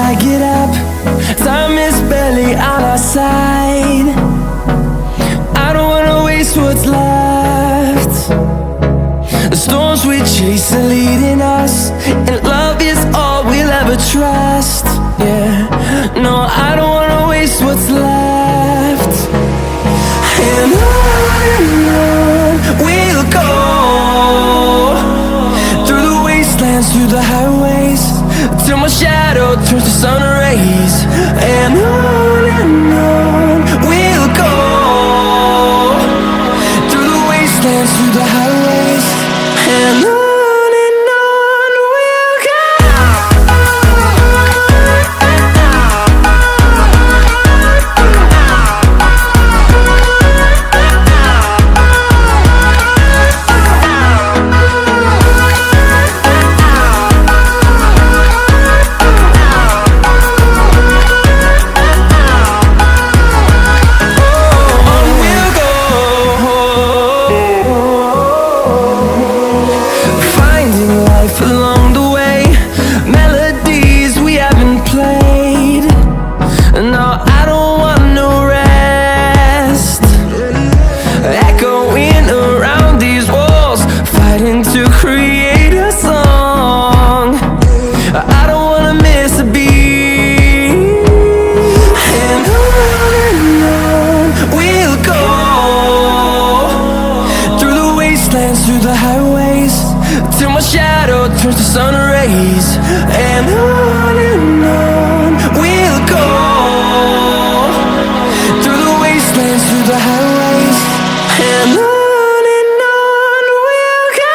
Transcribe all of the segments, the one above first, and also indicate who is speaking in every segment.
Speaker 1: I get up. Time is barely on our side. I don't wanna waste what's left. The storms we chase are leading us, and love is all we'll ever trust. Yeah, no, I don't wanna waste what's left. And on we'll go, through the wastelands, through the highways, till my shadow turns to sun rays. And on we'll go, through the wastelands, through the highways, and on we'll go. Along the way, melodies we haven't played. No, I don't want no rest. Echoing around these walls, fighting to create a song. I don't wanna miss a beat. And on we'll go, through the wastelands, through the highways, till my shadow turns to sun rays. And on we'll go, through the wastelands, through the highways, and on we'll go.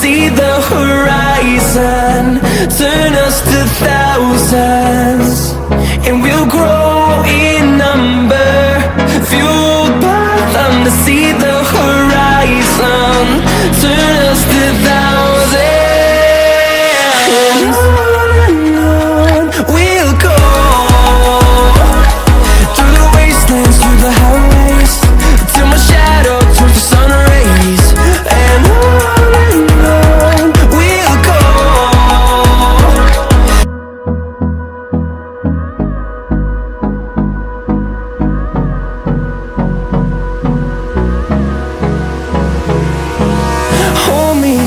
Speaker 1: See the horizon, turn us to thousands, and we'll grow in number, fueled by them to see the horizon, turn us to thousands. And on we'll go, through the wastelands, through the highways, till my shadow turns to sun rays. And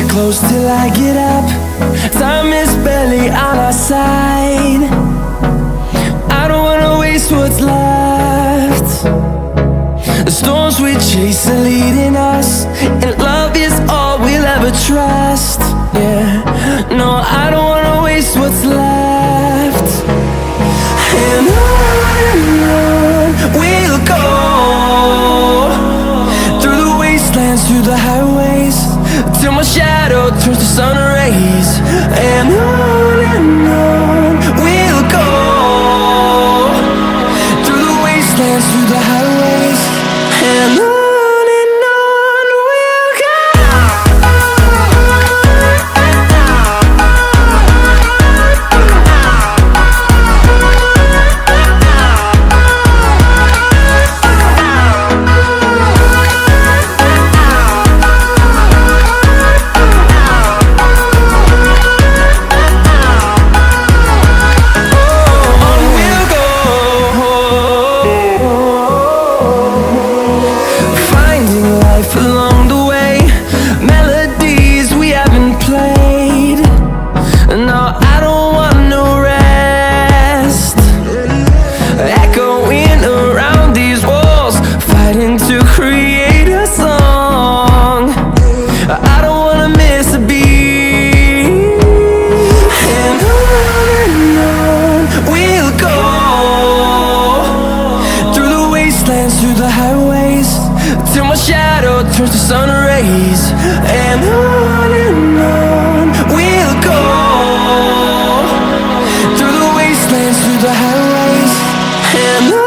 Speaker 1: close till I get up. Time is barely on our side. I don't wanna waste what's left. The storms we chase are leading us, and love is all we'll ever trust. Yeah, no, I don't wanna waste what's left. And on we'll go, through the wastelands, through the highways, till my shadow turns to sun rays. And on we'll go, through the wastelands, through the highways, and on. Along the way, melodies we haven't played. No, I don't want no rest. Echoing around these walls, fighting to create a song. I don't wanna miss a beat. And on we'll go, through the wastelands, through the highways, till my shadow turns to sun rays. And on we'll go, through the wastelands, through the highways, and on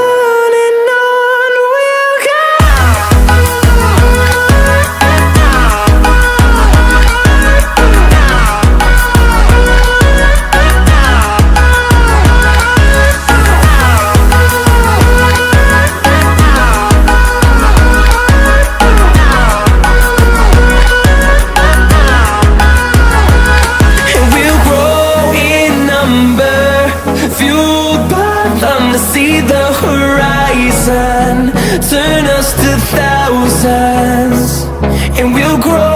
Speaker 1: hands, and we'll grow